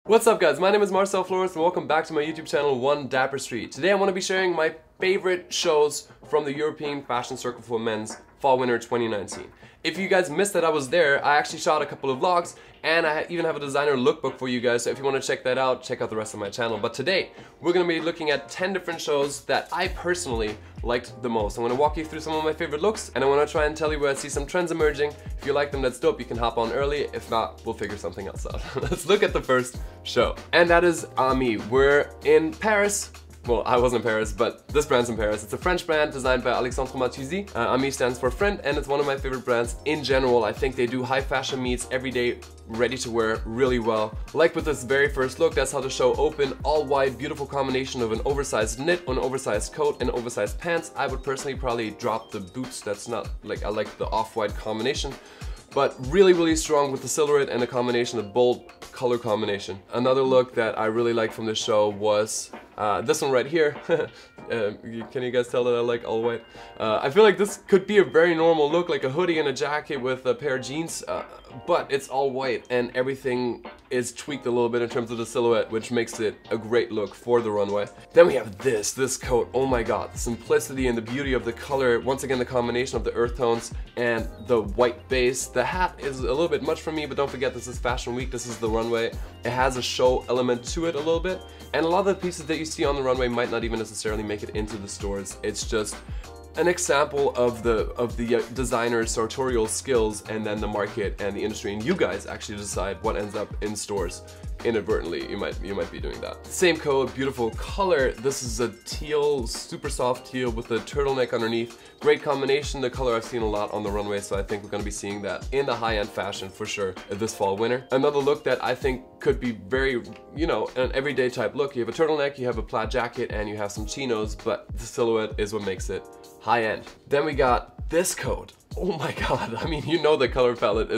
What's up guys, my name is Marcel Flores and welcome back to my YouTube channel, One Dapper Street. Today I want to be sharing my favorite shows from the European Fashion Circle for Men's Fall/Winter 2019. If you guys missed that I was there, I actually shot a couple of vlogs and I even have a designer lookbook for you guys, so if you want to check that out, check out the rest of my channel. But today, we're going to be looking at 10 different shows that I personally liked the most. I'm going to walk you through some of my favorite looks and I want to try and tell you where I see some trends emerging. If you like them, that's dope, you can hop on early. If not, we'll figure something else out. Let's look at the first show. And that is Armani. We're in Paris. Well, I was in Paris, but this brand's in Paris. It's a French brand designed by Alexandre Mathizy. Armani stands for friend, and it's one of my favorite brands in general. I think they do high fashion meets every day, ready to wear really well. Like with this very first look, that's how the show opened. All white, beautiful combination of an oversized knit, an oversized coat, and oversized pants. I would personally probably drop the boots. That's not, like, I like the off-white combination. But really strong with the silhouette and a combination of bold color combination. Another look that I really liked from this show was this one right here. Can you guys tell that I like all white? I feel like this could be a very normal look, like a hoodie and a jacket with a pair of jeans, but it's all white and everything is tweaked a little bit in terms of the silhouette, which makes it a great look for the runway. Then we have this coat. Oh my god, the simplicity and the beauty of the color. Once again, the combination of the earth tones and the white base. The hat is a little bit much for me, but don't forget this is Fashion Week, this is the runway. It has a show element to it a little bit, and a lot of the pieces that you see on the runway might not even necessarily make it into the stores. It's just an example of the designer's sartorial skills, and then the market and the industry and you guys actually decide what ends up in stores. Inadvertently, you might be doing that. Same coat, beautiful color. This is a teal, super soft teal with a turtleneck underneath. Great combination, the color I've seen a lot on the runway, so I think we're gonna be seeing that in the high-end fashion for sure this fall/winter. Another look that I think could be very, you know, an everyday type look. You have a turtleneck, you have a plaid jacket, and you have some chinos, but the silhouette is what makes it high-end. Then we got this coat. Oh my god, I mean, you know the color palette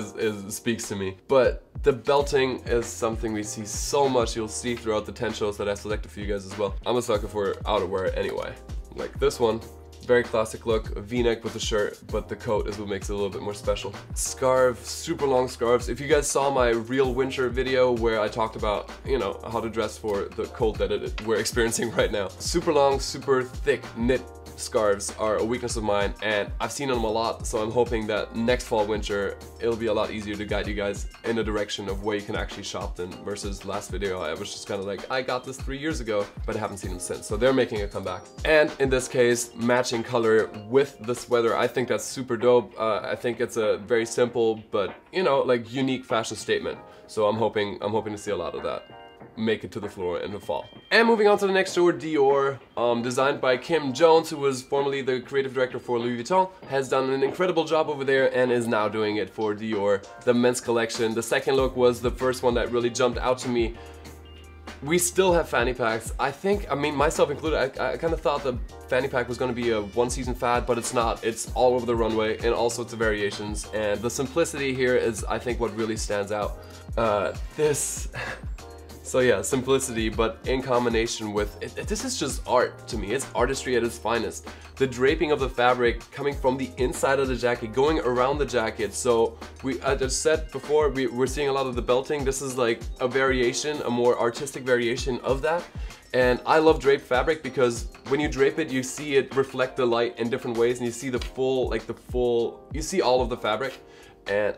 speaks to me. But the belting is something we see so much. You'll see throughout the 10 shows that I selected for you guys as well. I'm a sucker for outerwear anyway. Like this one, very classic look, a v-neck with a shirt, but the coat is what makes it a little bit more special. Scarf, super long scarves. If you guys saw my real winter video where I talked about, you know, how to dress for the cold that we're experiencing right now. Super long, super thick knit scarves are a weakness of mine, and I've seen them a lot, so I'm hoping that next fall/winter it'll be a lot easier to guide you guys in a direction of where you can actually shop them, versus last video I was just kind of like, I got this 3 years ago, but I haven't seen them since, so they're making a comeback. And in this case, matching color with the sweater. I think that's super dope. I think it's a very simple but, you know, like unique fashion statement, so I'm hoping to see a lot of that make it to the floor in the fall. And moving on to the next store, Dior, designed by Kim Jones, who was formerly the creative director for Louis Vuitton, has done an incredible job over there and is now doing it for Dior, the men's collection. The second look was the first one that really jumped out to me. We still have fanny packs. I mean, myself included, I kind of thought the fanny pack was going to be a one-season fad, but it's not. It's all over the runway in all sorts of variations, and the simplicity here is, I think, what really stands out. So yeah, simplicity, but in combination with, this is just art to me. It's artistry at its finest. The draping of the fabric coming from the inside of the jacket, going around the jacket. So I just said before, we're seeing a lot of the belting. This is like a variation, a more artistic variation of that. And I love draped fabric because when you drape it, you see it reflect the light in different ways, and you see you see all of the fabric. And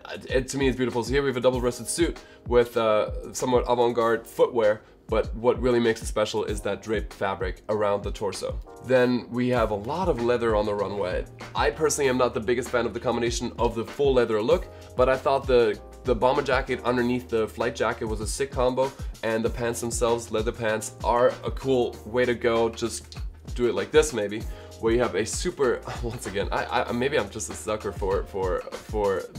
to me it's beautiful. So here we have a double-breasted suit with somewhat avant-garde footwear, but what really makes it special is that draped fabric around the torso. Then we have a lot of leather on the runway. I personally am not the biggest fan of the combination of the full leather look, but I thought the bomber jacket underneath the flight jacket was a sick combo, and the pants themselves, leather pants, are a cool way to go. Just do it like this maybe, where you have a super, once again, maybe I'm just a sucker for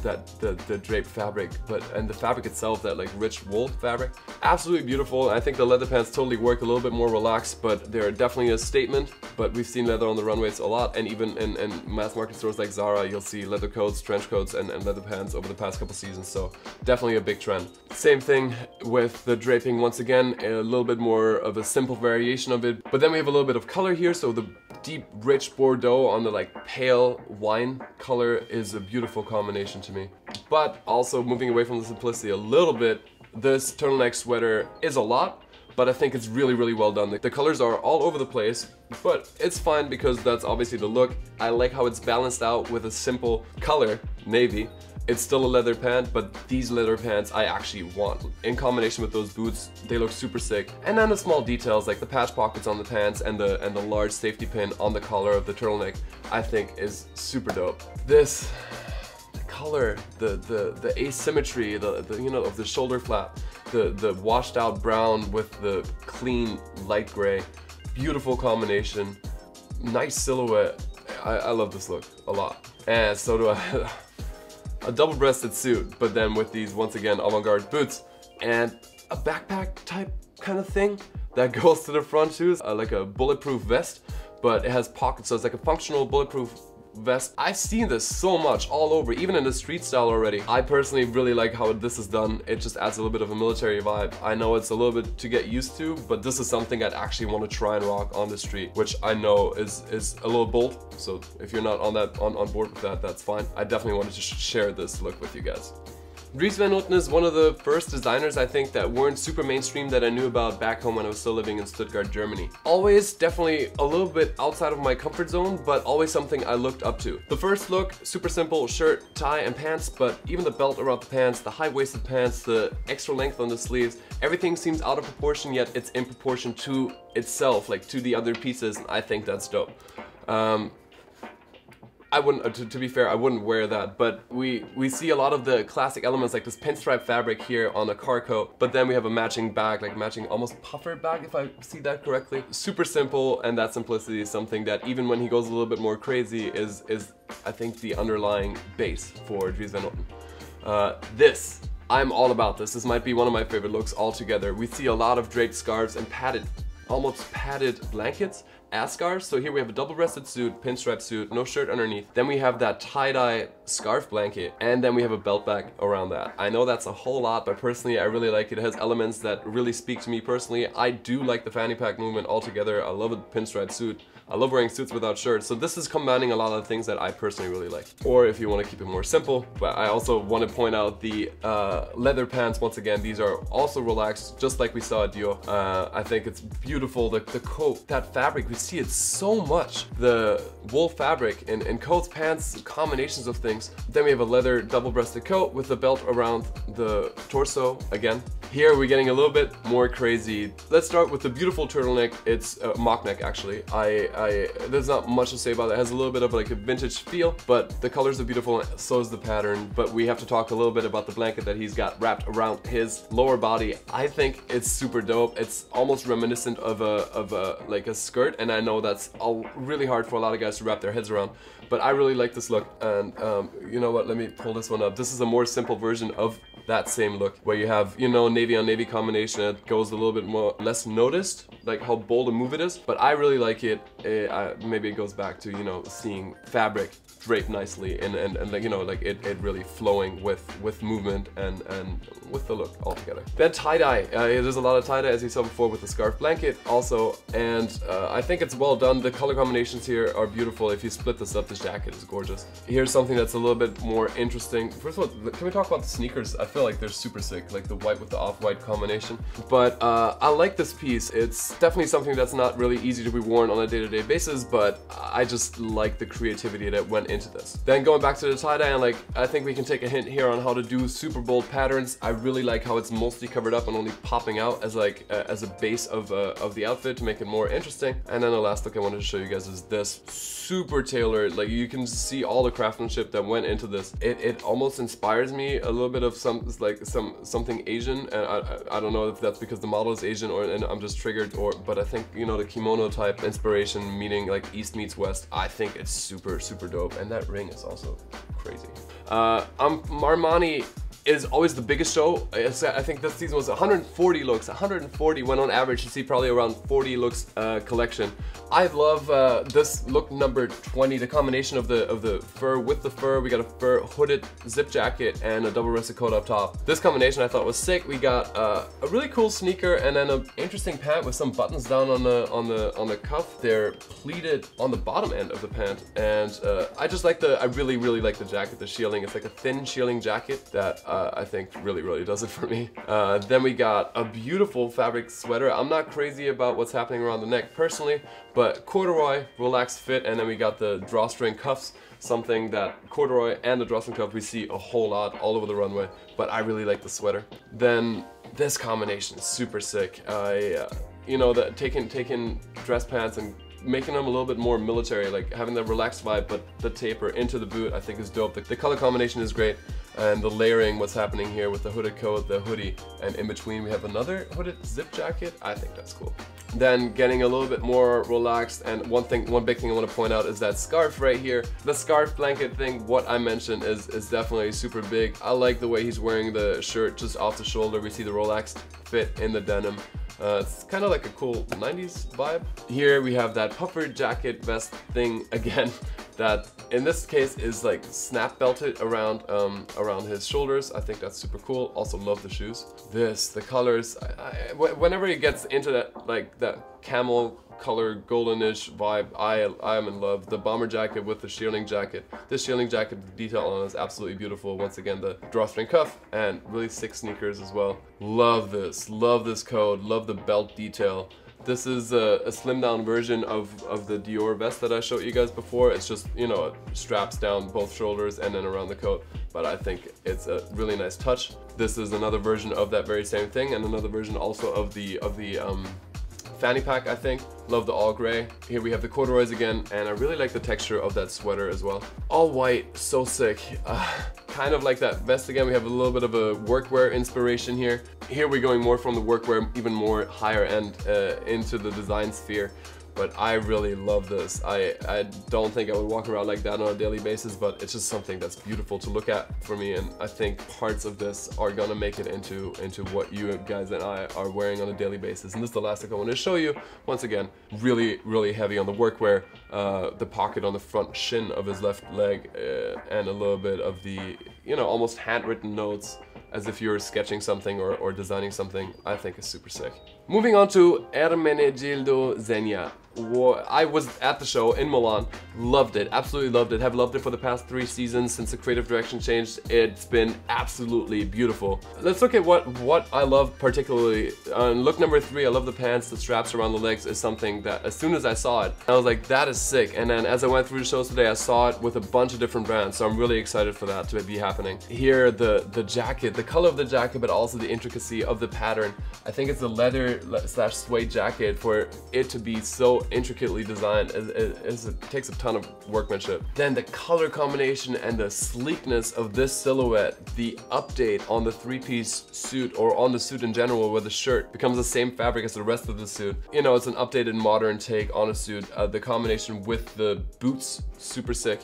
the draped fabric, and the fabric itself, that like rich wool fabric, absolutely beautiful. I think the leather pants totally work, a little bit more relaxed, but they're definitely a statement. But we've seen leather on the runways a lot, and even in mass market stores like Zara, you'll see leather coats, trench coats, and leather pants over the past couple seasons, so definitely a big trend. Same thing with the draping, once again, a little bit more of a simple variation of it, but then we have a little bit of color here, so the deep, rich Bordeaux on the like pale wine color is a beautiful combination to me. But also moving away from the simplicity a little bit, this turtleneck sweater is a lot, but I think it's really, really well done. The colors are all over the place, but it's fine because that's obviously the look. I like how it's balanced out with a simple color, navy. It's still a leather pant, but these leather pants I actually want. In combination with those boots, they look super sick. And then the small details like the patch pockets on the pants and the large safety pin on the collar of the turtleneck, I think is super dope. This color, the asymmetry, the you know, of the shoulder flap, the washed out brown with the clean light gray, beautiful combination, nice silhouette. I love this look a lot, and so do I. A double-breasted suit, but then with these, once again, avant-garde boots and a backpack type kind of thing that goes to the front shoes, like a bulletproof vest, but it has pockets, so it's like a functional bulletproof vest. I've seen this so much all over, even in the street style already. I personally really like how this is done. It just adds a little bit of a military vibe. I know it's a little bit to get used to, but this is something I'd actually want to try and rock on the street, which I know is a little bold. So if you're not on board with that, that's fine. I definitely wanted to share this look with you guys. Dries Van Noten is one of the first designers I think that weren't super mainstream that I knew about back home when I was still living in Stuttgart, Germany. Always definitely a little bit outside of my comfort zone, but always something I looked up to. The first look, super simple, shirt, tie, and pants, but even the belt around the pants, the high-waisted pants, the extra length on the sleeves, everything seems out of proportion, yet it's in proportion to itself, like to the other pieces, and I think that's dope. I wouldn't, to be fair, I wouldn't wear that, but we see a lot of the classic elements like this pinstripe fabric here on a car coat, but then we have a matching bag, like matching almost puffer bag if I see that correctly. Super simple, and that simplicity is something that even when he goes a little bit more crazy is I think the underlying base for Dries Van Noten. I'm all about this. This might be one of my favorite looks altogether. We see a lot of draped scarves and padded, almost padded blankets as scarves. So here we have a double-breasted suit, pinstripe suit, no shirt underneath. Then we have that tie-dye scarf blanket, and then we have a belt bag around that. I know that's a whole lot, but personally I really like it. It has elements that really speak to me personally. I do like the fanny pack movement altogether. I love a pinstripe suit. I love wearing suits without shirts, so this is combining a lot of things that I personally really like. Or if you want to keep it more simple, but I also want to point out the leather pants. Once again, these are also relaxed, just like we saw at Dior. I think it's beautiful, the coat, that fabric, we see it so much. The wool fabric in coats, pants, combinations of things. Then we have a leather double-breasted coat with the belt around the torso again. Here we're getting a little bit more crazy. Let's start with the beautiful turtleneck. It's a mock neck actually. There's not much to say about it. It has a little bit of like a vintage feel, but the colors are beautiful, so is the pattern. But we have to talk a little bit about the blanket that he's got wrapped around his lower body. I think it's super dope. It's almost reminiscent of like a skirt, and I know that's really hard for a lot of guys to wrap their heads around, but I really like this look. And you know what, let me pull this one up. This is a more simple version of that same look, where you have, you know, navy on navy combination. It goes a little bit more less noticed, like how bold a move it is, but I really like it. Maybe it goes back to, you know, seeing fabric draped nicely and like, you know, like it really flowing with movement and with the look altogether. Then tie-dye. There's a lot of tie-dye, as you saw before, with the scarf blanket also, and I think it's well done. The color combinations here are beautiful. If you split this up, this jacket is gorgeous. Here's something that's a little bit more interesting. First of all, can we talk about the sneakers? I feel like they're super sick, like the white with the off-white combination. But I like this piece. It's definitely something that's not really easy to be worn on a day-to-day basis, but I just like the creativity that went into this. Then going back to the tie-dye, and like, I think we can take a hint here on how to do super bold patterns. I really like how it's mostly covered up and only popping out as like as a base of the outfit to make it more interesting. And then the last look I wanted to show you guys is this, super tailored. Like, you can see all the craftsmanship that went into this. It almost inspires me a little bit of something Asian, and I don't know if that's because the model is Asian and I'm just triggered, but I think, you know, the kimono type inspiration, meaning like East meets West. I think it's super dope, and that ring is also crazy. Armani is always the biggest show. I think this season was 140 looks, 140, when on average you see probably around 40 looks collection. I love this look number 20, the combination of the fur with the fur. We got a fur hooded zip jacket and a double-breasted coat up top. This combination I thought was sick. We got a really cool sneaker and then an interesting pant with some buttons down on the cuff. They're pleated on the bottom end of the pant, and I just like I really like the jacket, the shearling. It's like a thin shearling jacket that I think really does it for me. Then we got a beautiful fabric sweater. I'm not crazy about what's happening around the neck personally, but corduroy, relaxed fit, and then we got the drawstring cuffs, something that corduroy and the drawstring cuff we see a whole lot all over the runway, but I really like the sweater. Then this combination is super sick. You know, taking dress pants and making them a little bit more military, like having the relaxed vibe, but the taper into the boot I think is dope. The color combination is great, and the layering, what's happening here with the hooded coat, the hoodie, and in between we have another hooded zip jacket. I think that's cool. Then getting a little bit more relaxed, and one big thing I want to point out is that scarf right here. The scarf blanket thing, what I mentioned, is definitely super big. I like the way he's wearing the shirt just off the shoulder. We see the relaxed fit in the denim. It's kind of like a cool 90s vibe. Here we have that puffer jacket vest thing again, that in this case is like snap belted around his shoulders. I think that's super cool. Also love the shoes. The colors, whenever he gets into that, like that camel color goldenish vibe, I am in love. The bomber jacket with the shearling jacket. This shearling jacket, the detail on it is absolutely beautiful. Once again, the drawstring cuff and really sick sneakers as well. Love this coat, love the belt detail. This is a slimmed down version of the Dior vest that I showed you guys before. It's just, you know, it straps down both shoulders and then around the coat, but I think it's a really nice touch. This is another version of that very same thing, and another version also of the fanny pack, I think. Love the all gray. Here we have the corduroys again, and I really like the texture of that sweater as well. All white, so sick. Kind of like that vest again. We have a little bit of a workwear inspiration here. Here we're going more from the workwear, even more higher end into the design sphere. But I really love this. I don't think I would walk around like that on a daily basis, but it's just something that's beautiful to look at for me, and I think parts of this are gonna make it into what you guys and I are wearing on a daily basis. And this is the last thing I want to show you. Once again, really heavy on the workwear, the pocket on the front shin of his left leg, and a little bit of the, you know, almost handwritten notes, as if you're sketching something or designing something. I think is super sick. Moving on to Ermenegildo Zegna. I was at the show in Milan, loved it, absolutely loved it, have loved it for the past 3 seasons since the creative direction changed. It's been absolutely beautiful. Let's look at what I love particularly. Look number 3, I love the pants. The straps around the legs is something that as soon as I saw it, I was like, that is sick. And then as I went through the shows today, I saw it with a bunch of different brands, so I'm really excited for that to be happening. Here, the jacket, the color of the jacket, but also the intricacy of the pattern. I think it's a leather / suede jacket for it to be so intricately designed. It takes a ton of workmanship. Then the color combination and the sleekness of this silhouette, the update on the 3-piece suit, or on the suit in general, where the shirt becomes the same fabric as the rest of the suit. You know, it's an updated modern take on a suit. The combination with the boots, super sick.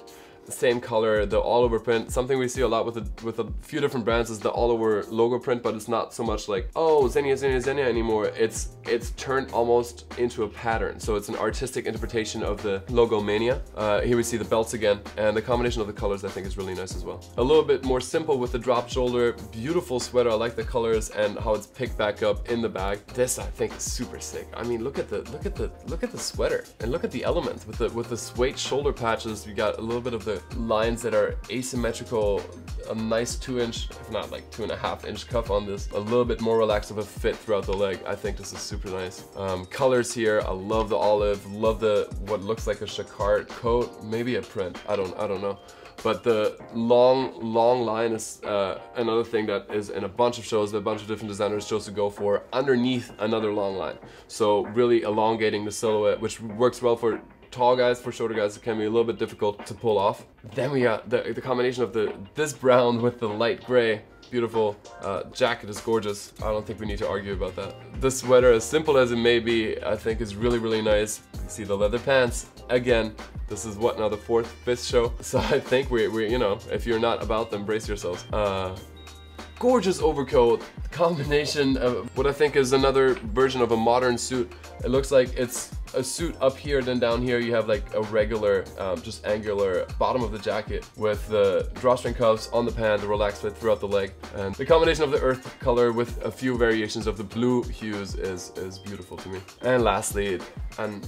Same color, the all over print. Something we see a lot with a few different brands is the all over logo print, but it's not so much like, oh, Zegna anymore. It's turned almost into a pattern. So it's an artistic interpretation of the logo mania. Here we see the belts again, and the combination of the colors I think is really nice as well. A little bit more simple with the drop shoulder, beautiful sweater. I like the colors and how it's picked back up in the bag. This I think is super sick. I mean, look at the sweater, and look at the elements with the suede shoulder patches. You got a little bit of the lines that are asymmetrical, a nice 2-inch, if not like 2.5-inch cuff on this, a little bit more relaxed of a fit throughout the leg. I think this is super nice. Colors here, I love the olive, love the what looks like a jacquard coat, maybe a print, I don't know. But the long line is another thing that is in a bunch of shows that a bunch of different designers chose to go for underneath another long line. So really elongating the silhouette, which works well for tall guys. For shorter guys, it can be a little bit difficult to pull off. Then we got the combination of this brown with the light gray. Beautiful. Jacket is gorgeous. I don't think we need to argue about that. This sweater, as simple as it may be, I think is really nice. You see the leather pants. Again, this is what, now the 4th, 5th show? So I think we you know, if you're not about them, brace yourselves. Gorgeous overcoat, combination of what I think is another version of a modern suit. It looks like it's a suit up here, then down here you have like a regular, just angular bottom of the jacket with the drawstring cuffs on the pant, the relaxed fit throughout the leg, and the combination of the earth color with a few variations of the blue hues is beautiful to me. And lastly, an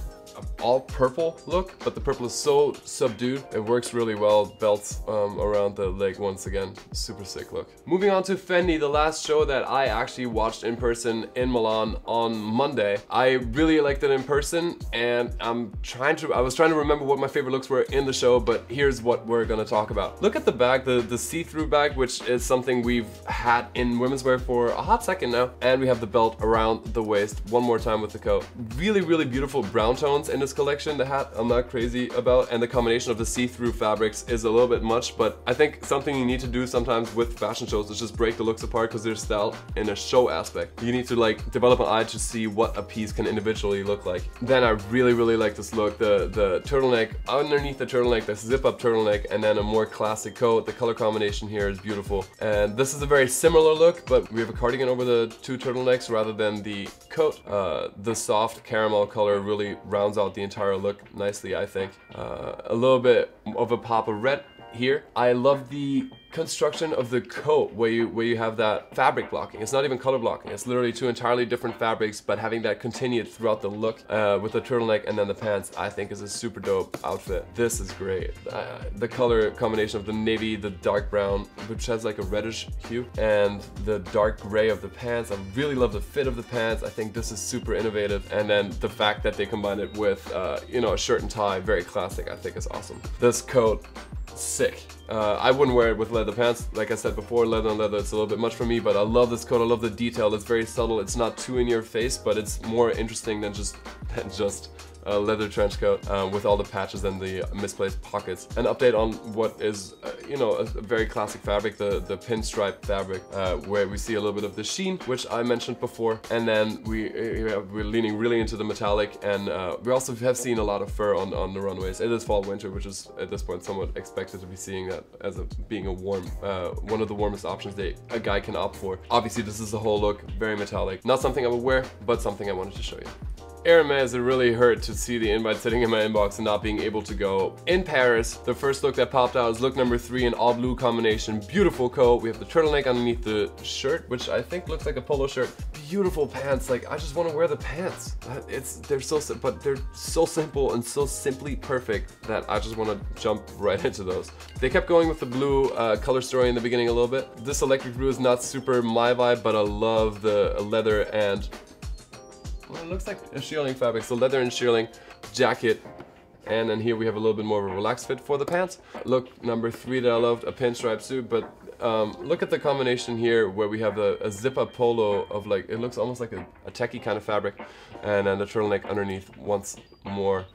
all purple look, but the purple is so subdued, it works really well. Belts around the leg once again, super sick look. Moving on to Fendi, the last show that I actually watched in person in Milan on Monday. I really liked it in person, and I was trying to remember what my favorite looks were in the show, but here's what we're gonna talk about. Look at the bag, the see-through bag, which is something we've had in women's wear for a hot second now, and we have the belt around the waist one more time with the coat. Really, really beautiful brown tones in this collection. The hat I'm not crazy about, and the combination of the see-through fabrics is a little bit much, but I think something you need to do sometimes with fashion shows is just break the looks apart, because there's style in a show aspect. You need to like develop an eye to see what a piece can individually look like. Then I really, really like this look. The turtleneck, underneath the turtleneck, the zip-up turtleneck, and then a more classic coat. The color combination here is beautiful. And this is a very similar look, but we have a cardigan over the two turtlenecks rather than the coat. The soft caramel color really rounds out the entire look nicely, I think. A little bit of a pop of red here. I love the construction of the coat where you have that fabric blocking. It's not even color blocking. It's literally two entirely different fabrics, but having that continued throughout the look with the turtleneck and then the pants, I think is a super dope outfit. This is great. The color combination of the navy, the dark brown, which has like a reddish hue, and the dark gray of the pants. I really love the fit of the pants. I think this is super innovative. And then the fact that they combine it with, you know, a shirt and tie, very classic, I think is awesome. This coat, sick. I wouldn't wear it with leather pants. Like I said before, leather on leather, it's a little bit much for me, but I love this coat. I love the detail. It's very subtle. It's not too in your face, but it's more interesting than just a leather trench coat with all the patches and the misplaced pockets. An update on what is, you know, a very classic fabric, the pinstripe fabric, where we see a little bit of the sheen, which I mentioned before, and then we're leaning really into the metallic, and we also have seen a lot of fur on the runways. It is fall winter, which is at this point somewhat expected to be seeing that as being a warm, one of the warmest options that a guy can opt for. Obviously, this is the whole look, very metallic. Not something I would wear, but something I wanted to show you. Hermes, it really hurt to see the invite sitting in my inbox and not being able to go. In Paris, the first look that popped out is look number 3 in all blue combination. Beautiful coat. We have the turtleneck underneath the shirt, which I think looks like a polo shirt. Beautiful pants. Like, I just want to wear the pants. They're so simple and so simply perfect that I just want to jump right into those. They kept going with the blue color story in the beginning a little bit. This electric blue is not super my vibe, but I love the leather and, well, it looks like a shearling fabric, so leather and shearling jacket, and then here we have a little bit more of a relaxed fit for the pants. Look number 3 that I loved, a pinstripe suit, but look at the combination here where we have a zip-up polo of, like, it looks almost like a techie kind of fabric, and then the turtleneck underneath once more.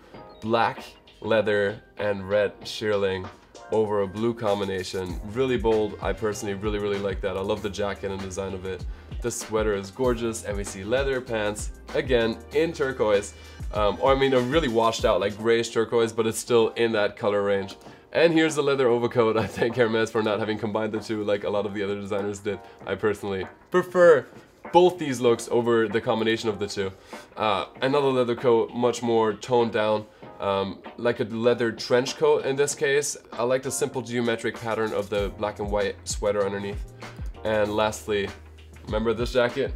Black leather and red shearling over a blue combination. Really bold. I personally really, really like that. I love the jacket and design of it. The sweater is gorgeous, and we see leather pants, again, in turquoise. Or I mean, a really washed out, like grayish turquoise, but it's still in that color range. And here's the leather overcoat. I thank Hermes for not having combined the two like a lot of the other designers did. I personally prefer both these looks over the combination of the two. Another leather coat, much more toned down. Like a leather trench coat in this case. I like the simple geometric pattern of the black and white sweater underneath. And lastly, remember this jacket?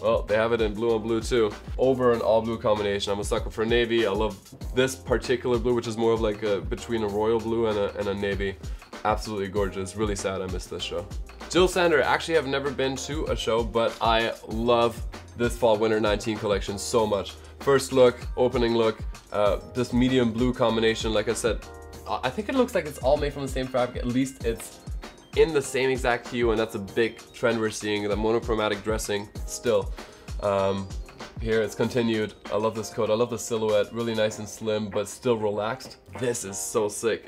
Well, they have it in blue on blue too. Over an all blue combination. I'm a sucker for navy. I love this particular blue, which is more of like between a royal blue and a navy. Absolutely gorgeous. Really sad I missed this show. Jill Sander, actually I've never been to a show, but I love this fall winter 19 collection so much. First look, opening look, this medium blue combination, like I said, I think it looks like it's all made from the same fabric. At least it's in the same exact hue, and that's a big trend we're seeing, the monochromatic dressing still. Here it's continued. I love this coat. I love the silhouette, really nice and slim, but still relaxed. This is so sick.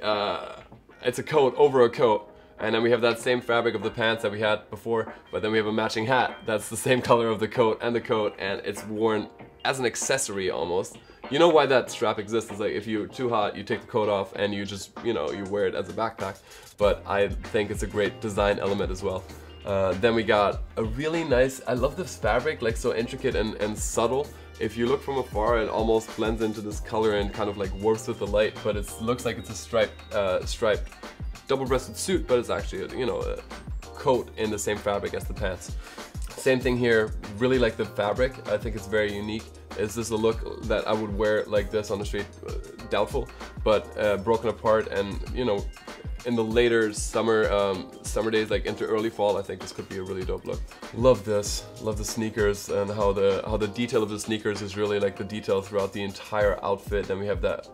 It's a coat over a coat. And then we have that same fabric of the pants that we had before, but then we have a matching hat. That's the same color of the coat, and it's worn as an accessory almost. You know why that strap exists? It's like if you're too hot, you take the coat off and you just, you know, you wear it as a backpack. But I think it's a great design element as well. Then we got a really nice, I love this fabric, like so intricate and subtle. If you look from afar, it almost blends into this color and kind of like warps with the light, but it looks like it's a striped double-breasted suit, but it's actually a coat in the same fabric as the pants. Same thing here, really like the fabric. I think it's very unique. Is this a look that I would wear like this on the street? Doubtful, but broken apart, and in the later summer days, like into early fall, I think this could be a really dope look. Love this, love the sneakers and how the detail of the sneakers is really like the detail throughout the entire outfit. Then we have that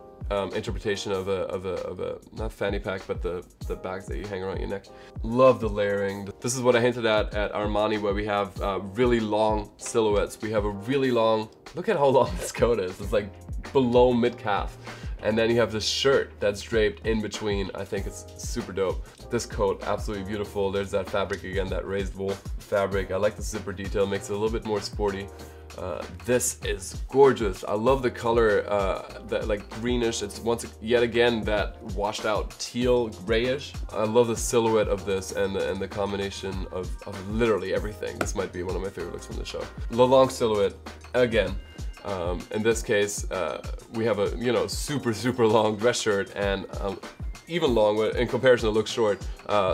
interpretation of a not fanny pack, but the bags that you hang around your neck. Love the layering. This is what I hinted at Armani, where we have really long silhouettes. We have a really long, look at how long this coat is. It's like below mid-calf. And then you have this shirt that's draped in between. I think it's super dope. This coat, absolutely beautiful. There's that fabric again, that raised wool fabric. I like the zipper detail, makes it a little bit more sporty. This is gorgeous. I love the color, that like greenish. It's yet again that washed out teal grayish. I love the silhouette of this and the combination of literally everything. This might be one of my favorite looks from the show. The long silhouette again. In this case, we have a super long dress shirt, and even long in comparison it looks short,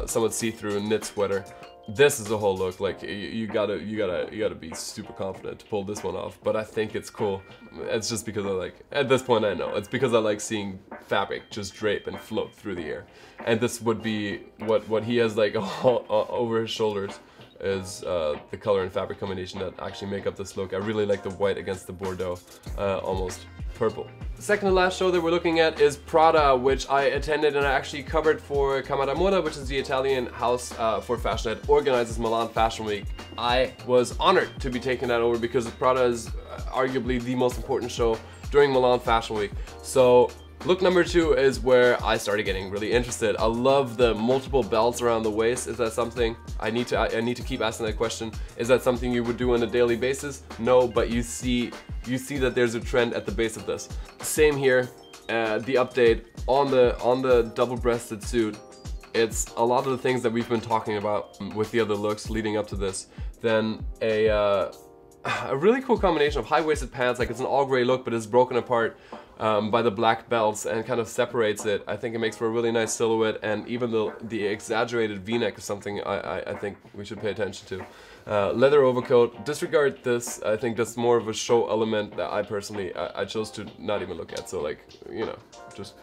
somewhat see-through knit sweater. This is a whole look. Like you gotta be super confident to pull this one off. But I think it's cool. It's just because I like, at this point I know it's because I like seeing fabric just drape and float through the air. And this would be what he has like over his shoulders. Is the color and fabric combination that actually make up this look. I really like the white against the Bordeaux, almost purple. The second to last show that we're looking at is Prada, which I attended and I actually covered for Camera Moda, which is the Italian house for fashion that organizes Milan Fashion Week. I was honored to be taking that over because Prada is arguably the most important show during Milan Fashion Week. So look number 2 is where I started getting really interested. I love the multiple belts around the waist. Is that something I need to keep asking that question? Is that something you would do on a daily basis? No, but you see that there's a trend at the base of this. Same here. The update on the double-breasted suit. It's a lot of the things that we've been talking about with the other looks leading up to this. Then a really cool combination of high-waisted pants. Like it's an all-gray look, but it's broken apart by the black belts and kind of separates it. I think it makes for a really nice silhouette, and even the exaggerated v-neck is something I think we should pay attention to. Leather overcoat, disregard this. I think that's more of a show element that I personally I chose to not even look at. So like, just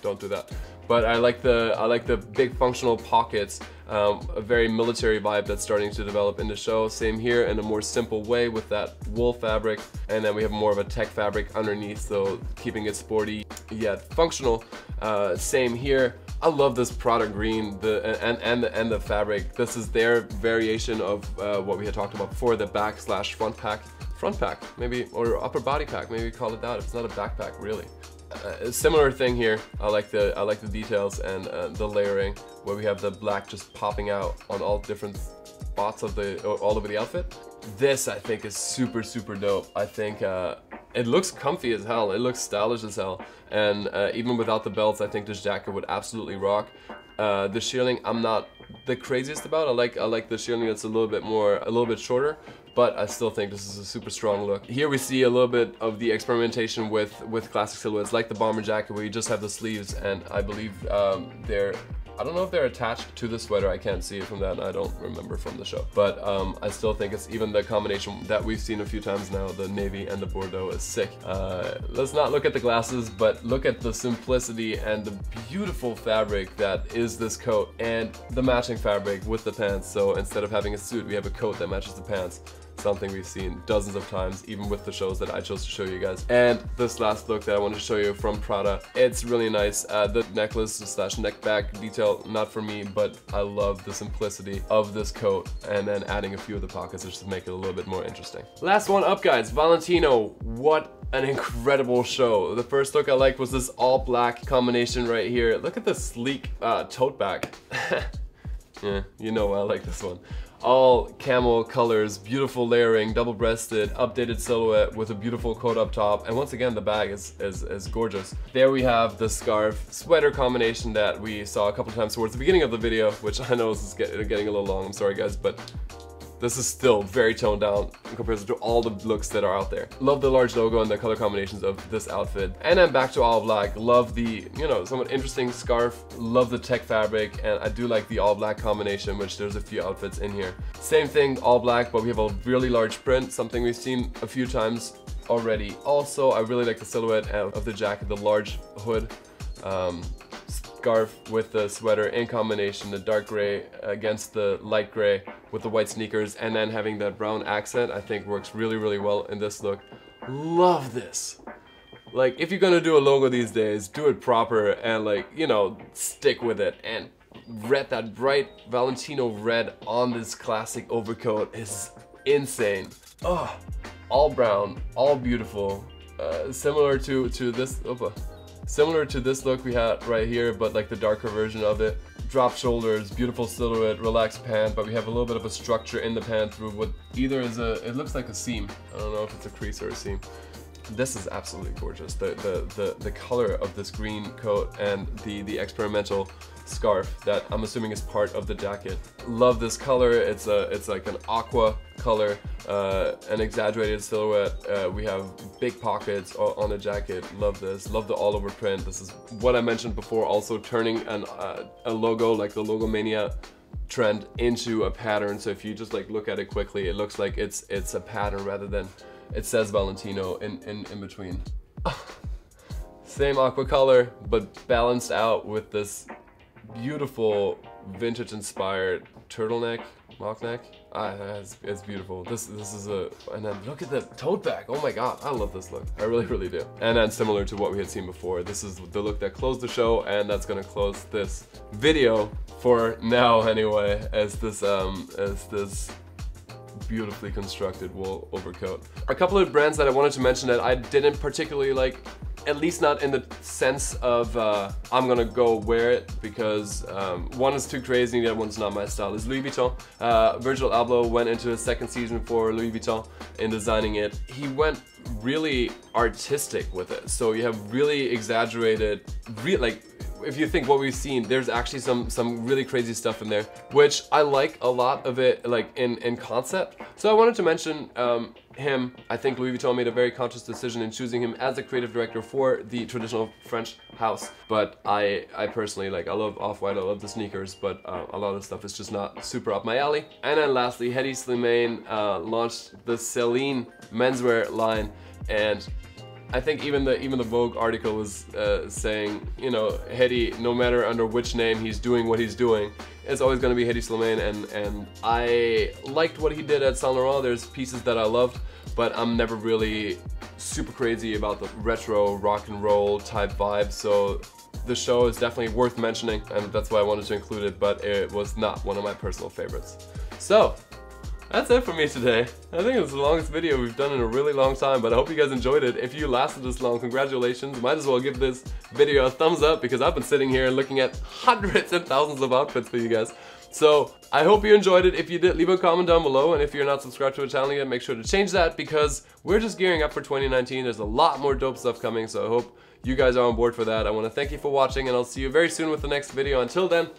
don't do that. But I like the big functional pockets, a very military vibe that's starting to develop in the show. Same here in a more simple way with that wool fabric, and then we have more of a tech fabric underneath, so keeping it sporty yet functional. Same here. I love this Prada green, and the fabric. This is their variation of what we had talked about before, the back/front pack, maybe, or upper body pack, maybe call it that if it's not a backpack really. A similar thing here. I like the details and the layering, where we have the black just popping out on all different spots of all over the outfit. This I think is super dope. I think it looks comfy as hell. It looks stylish as hell, and even without the belts, I think this jacket would absolutely rock. The shearling I'm not the craziest about. I like the shearling that's a little bit shorter, but I still think this is a super strong look. Here we see a little bit of the experimentation with classic silhouettes, like the bomber jacket, where you just have the sleeves, and I believe I don't know if they're attached to the sweater. I can't see it from that, and I don't remember from the show. But I still think it's even the combination that we've seen a few times now, the navy and the Bordeaux, is sick. Let's not look at the glasses, but look at the simplicity and the beautiful fabric that is this coat, and the matching fabric with the pants. So instead of having a suit, we have a coat that matches the pants. Something we've seen dozens of times, even with the shows that I chose to show you guys. And this last look that I wanted to show you from Prada, it's really nice. The necklace / neck back detail, not for me, but I love the simplicity of this coat, and then adding a few of the pockets just to make it a little bit more interesting. Last one up, guys, Valentino. What an incredible show. The first look I liked was this all black combination right here. Look at the sleek tote bag. Yeah, you know I like this one. all camel colors, beautiful layering, double-breasted, updated silhouette with a beautiful coat up top, and once again the bag is gorgeous. There we have the scarf sweater combination that we saw a couple times towards the beginning of the video, which I know is getting a little long, I'm sorry guys, but this is still very toned down in comparison to all the looks that are out there. Love the large logo and the color combinations of this outfit. And then back to all black. Love the, you know, somewhat interesting scarf. Love the tech fabric, and I do like the all black combination, which there's a few outfits in here. Same thing, all black, but we have a really large print, something we've seen a few times already. Also, I really like the silhouette of the jacket, the large hood. Scarf with the sweater in combination, the dark gray against the light gray with the white sneakers, and then having that brown accent I think works really well in this look. Love this. Like, if you're gonna do a logo these days, do it proper and, like, you know, stick with it. And red, that bright Valentino red on this classic overcoat is insane. Oh, all brown, all beautiful, similar to this. Similar to this look we had right here, but like the darker version of it. Drop shoulders, beautiful silhouette, relaxed pant, but we have a little bit of a structure in the pant through what either is it looks like a seam. I don't know if it's a crease or a seam. This is absolutely gorgeous. The color of this green coat and the experimental scarf that I'm assuming is part of the jacket. Love this color. It's like an aqua color, an exaggerated silhouette. We have big pockets on the jacket. Love this. Love the all over print. This is what I mentioned before, also turning a logo like the Logomania trend into a pattern. So if you just like look at it quickly, it looks like it's a pattern rather than it says Valentino in between. Same aqua color, but balanced out with this beautiful vintage inspired turtleneck, mock neck. It's beautiful. This is and then look at the tote bag. Oh my god, I love this look. I really do. And then similar to what we had seen before, this is the look that closed the show, and that's gonna close this video for now anyway, as this beautifully constructed wool overcoat. A couple of brands that I wanted to mention that I didn't particularly like, at least not in the sense of I'm gonna go wear it, because one is too crazy, the other one's not my style, is Louis Vuitton. Virgil Abloh went into his second season for Louis Vuitton in designing it. He went really artistic with it, so you have really exaggerated, like, if you think what we've seen, there's actually some really crazy stuff in there, which I like a lot of it, like in concept. So I wanted to mention him. I think Louis Vuitton made a very conscious decision in choosing him as a creative director for the traditional French house. But I personally, like, I love Off-White, I love the sneakers, but a lot of stuff is just not super up my alley. And then lastly, Hedi Slimane launched the Celine menswear line, and I think even the Vogue article was saying, you know, Hedi, no matter under which name he's doing what he's doing, it's always going to be Hedi Slimane, and I liked what he did at Saint Laurent. There's pieces that I loved, but I'm never really super crazy about the retro rock and roll type vibe, so the show is definitely worth mentioning, and that's why I wanted to include it, but it was not one of my personal favorites. So that's it for me today. I think it was the longest video we've done in a really long time, but I hope you guys enjoyed it. If you lasted this long, congratulations. Might as well give this video a thumbs up, because I've been sitting here looking at hundreds and thousands of outfits for you guys. So I hope you enjoyed it. If you did, leave a comment down below, and if you're not subscribed to the channel yet, make sure to change that, because we're just gearing up for 2019. There's a lot more dope stuff coming, so I hope you guys are on board for that. I want to thank you for watching, and I'll see you very soon with the next video. Until then,